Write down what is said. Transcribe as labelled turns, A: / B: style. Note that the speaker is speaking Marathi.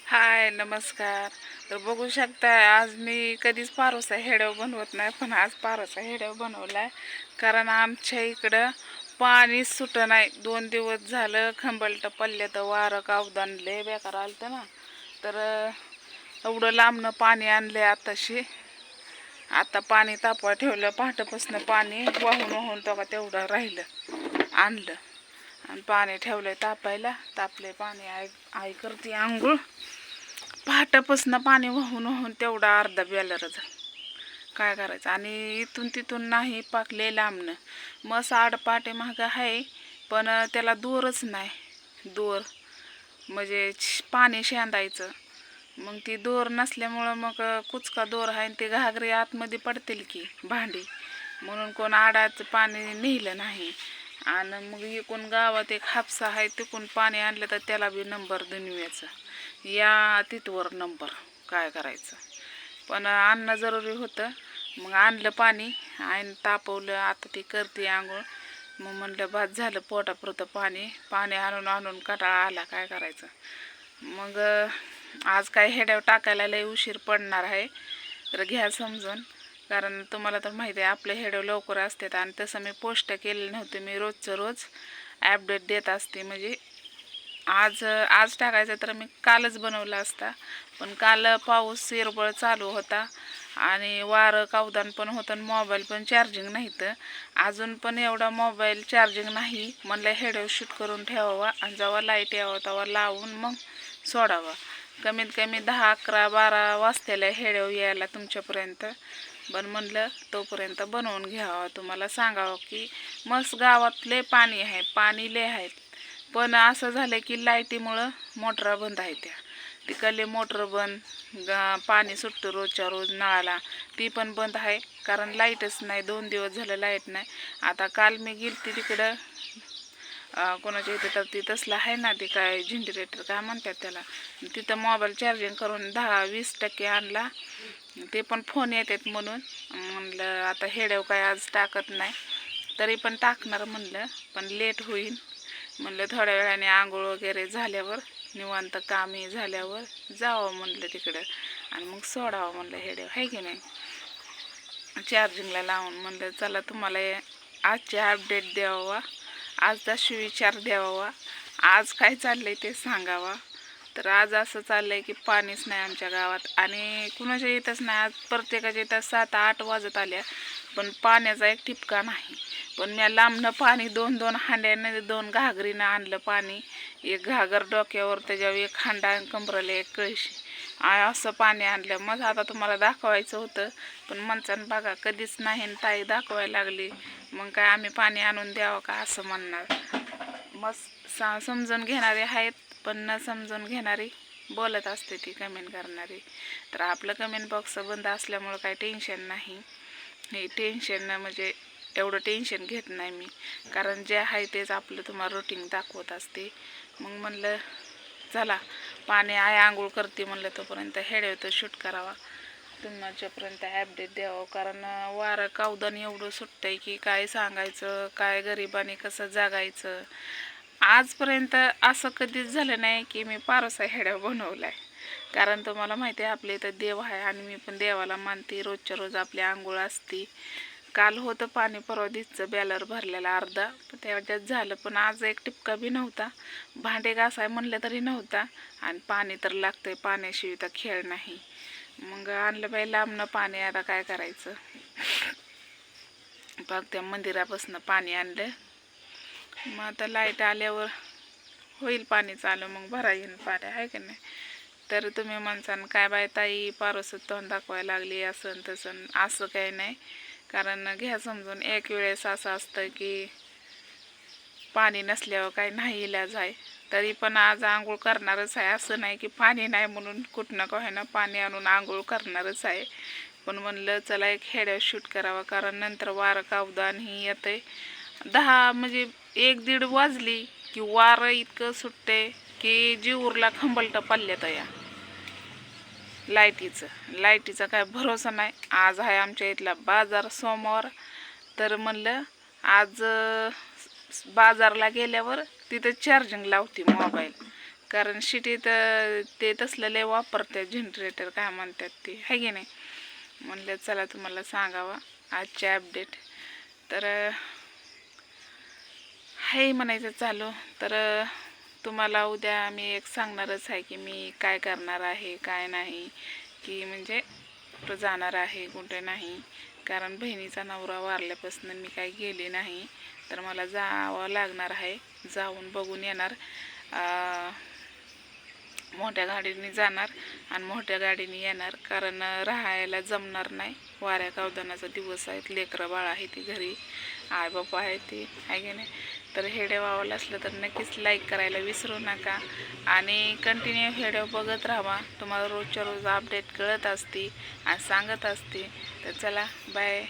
A: हाय नमस्कार. तर बघू शकता आज मी कधीच पारोसा हेडव बनवत नाही, पण आज पारोसा हेडव बनवलाय. कारण आमच्या इकडं पाणी सुट नाही. 2 दिवस झालं खंबलट पडले तर वारं कावदान लय बेकार आलतं ना. तर एवढं लांबनं पाणी आणले आताशी. आता पाणी तापवा ठेवलं, पहाटेपासून पाणी वाहून वाहून तेवढं राहिलं आणलं आणि पाणी ठेवलंय तापायला. तापले पाणी आई करते आंघोळ. पहाटेपासून पाणी वाहून वाहून तेवढा अर्धा बॅलरच काय करायचं. आणि इथून तिथून नाही पाकले लांबणं. मग साडपाटे महाग आहे, पण त्याला दोरच नाही. दोर म्हणजे पाणी शेंदायचं, मग ती दोर नसल्यामुळं मग कुचका दोर आहे आणि ते घागरे आतमध्ये पडतील की भांडी, म्हणून कोण आडाचं पाणी नेलं नाही. आणि मग इकून गावात एक हापसा आहे, तिकून पाणी आणलं तर त्याला बी नंबर दुनियाचं या तिथवर नंबर. काय करायचं, पण आणणं जरुरी होतं. मग आणलं पाणी आणि तापवलं. आता ती करते आंघोळ. मग म्हणलं भात झालं पोटापुरतं पाणी. पाणी आणून आणून कंटाळा आला, काय करायचं. मग आज काय हेड्यावर टाकायला लय उशीर पडणार आहे, तर घ्या समजून. कारण तुम्हाला तर माहिती आहे आपले हेडव लवकर असतात आणि तसं मी पोस्ट केलेलं नव्हतं. मी रोजचं रोज अपडेट देत असते. म्हणजे आज टाकायचं तर मी कालच बनवला असता, पण काल पाऊस शिरबळ चालू होता आणि वारं कावदान पण होतं आणि मोबाईल पण चार्जिंग नाही. तर अजून पण एवढा मोबाईल चार्जिंग नाही. म्हणलं हेडव शूट करून ठेवावा आणि जेव्हा लाईट यावं तेव्हा लावून मग सोडावा. कमीत कमी 10, 11, 12 वाजतेला हेडव यायला तुमच्यापर्यंत. पण म्हणलं तोपर्यंत बनवून घ्यावं, तुम्हाला सांगावं की मस्त गावात लय पाणी आहे, पाणी लय आहेत. पण असं झालं की लाईटीमुळं मोटरा बंद आहे. त्या तिकडले मोटर बंद, पाणी सुटतं रोजच्या रोज नळाला, ती पण बंद आहे. कारण लाईटच नाही. 2 दिवस झालं लाईट नाही. आता काल मी गेलती तिकडं कोणाच्या इथं, तर ती तसलं आहे ना, ती काय जनरेटर काय म्हणतात त्याला, तिथं मोबाईल चार्जिंग करून 10-20% आणला. ते पण फोन येतात म्हणून म्हणलं आता हेडव काय आज टाकत नाही, तरी पण टाकणार म्हणलं, पण लेट होईल. म्हणलं थोड्या वेळाने आंघोळ वगैरे झाल्यावर, निवांत कामही झाल्यावर जावं म्हणलं तिकडं आणि मग सोडावं म्हणलं हेडव, आहे की नाही, चार्जिंगला लावून. म्हणलं चला तुम्हाला आजचे अपडेट द्यावा, आजचा विचार द्यावा, आज काय चाललंय ते सांगावा. तर आज असं चाललंय की पाणीच नाही आमच्या गावात आणि कुणाच्या येतच नाही. आज प्रत्येकाच्या इथं 7-8 वाजत आल्या, पण पाण्याचा एक ठिपका नाही. पण मी लांबनं पाणी 2-2 हांड्याने 2 घागरीनं आणलं पाणी. एक घागर डोक्यावर, त्याच्यावर एक हांडा, कंबरला एक कळशी, असं पाणी आणलं. मग आता तुम्हाला दाखवायचं होतं, पण माणसानं बघा कधीच नाही ताई दाखवायला लागली, मग काय आम्ही पाणी आणून द्यावं का असं म्हणणार. मग समजून घेणारे आहेत, पण न समजून घेणारी बोलत असते ती कमेंट करणारी. तर आपलं कमेंट बॉक्स बंद असल्यामुळं काही टेन्शन नाही. हे टेन्शन म्हणजे एवढं टेन्शन घेत नाही मी, कारण जे आहे तेच आपलं तुम्हाला रुटीन दाखवत असते. मग म्हणलं चला पाणी आहे, आंघोळ करते म्हणलं, तोपर्यंत हेडव तर शूट करावा, तुमच्यापर्यंत अपडेट द्यावं. कारण वारं कावदान एवढं सुटतंय की काय सांगायचं, काय गरिबाने कसं जगायचं. आजपर्यंत असं कधीच झालं नाही की मी पारोसा हेडव बनवला आहे. कारण तुम्हाला माहिती आहे आपल्या इथं देव आहे आणि मी पण देवाला मानते. रोजच्या रोज आपली आंघोळ असते. काल होतं पाणी, परवा दिवसचं बॅलर भरलेला अर्धा, पण त्याच्यात झालं. पण आज एक टिपका बी नव्हता. भांडे घासाय म्हणलं तरी नव्हता आणि पाणी तर लागतंय, पाण्याशिवाय तर खेळ नाही. मग आणलं बाई लांबनं पाणी. आता काय करायचं, बघ त्या मंदिरापासून पाणी आणलं. मग आता लाईट आल्यावर होईल पाणी चालू, मग भरा येईन पाणी, आहे की नाही. तर तुम्ही म्हणसान काय बाय ताई पारोसं तोंड दाखवायला लागली असं तसं, असं काही नाही. कारण घ्या समजून, एक वेळेस असं असतं की पाणी नसल्यावर काही नाही इलाज आहे. तरी पण आज आंघोळ करणारच आहे. असं नाही की पाणी नाही म्हणून कुठनं का होईना पाणी आणून आंघोळ करणारच आहे. पण म्हणलं चला एक हेडव शूट करावा, कारण नंतर वारं कावदान ही येते. 10 म्हणजे 1-1:30 वाजली की वारं इतकं सुटते की जीवरला खंबलट पडल्यात या लाईटीचा काय भरोसा नाही. आज आहे आमच्या इथला बाजार सोमवार, तर म्हणलं आज बाजारला गेल्यावर तिथं चार्जिंग लावते मोबाईल. कारण शिटीत ते तसलं लय वापरतात जनरेटर काय म्हणतात ते आहे की नाही. म्हणलं चला तुम्हाला सांगावं आजचे अपडेट. तर हे म्हणायचं चालू. तर तुम्हाला उद्या मी एक सांगणारच आहे की मी काय करणार आहे काय नाही, की म्हणजे कुठं जाणार आहे कुठे नाही. कारण बहिणीचा नवरा वारल्यापासून मी काही गेले नाही, तर मला जावं लागणार आहे. जाऊन बघून येणार. मोठ्या गाडीने जाणार आणि मोठ्या गाडीने येणार, कारण राहायला जमणार नाही. वाऱ्या कावदानाचा दिवस आहेत, लेकरं बाळ आहे ती घरी, आई बापा आहे ती आहे की नाही. तर हेडे वावलं असलं तर नक्कीच लाईक करायला विसरू नका आणि कंटिन्यू हेडे बघत राहा. तुम्हाला रोजच्या रोज अपडेट कळत असते आणि सांगत असते. तर चला बाय.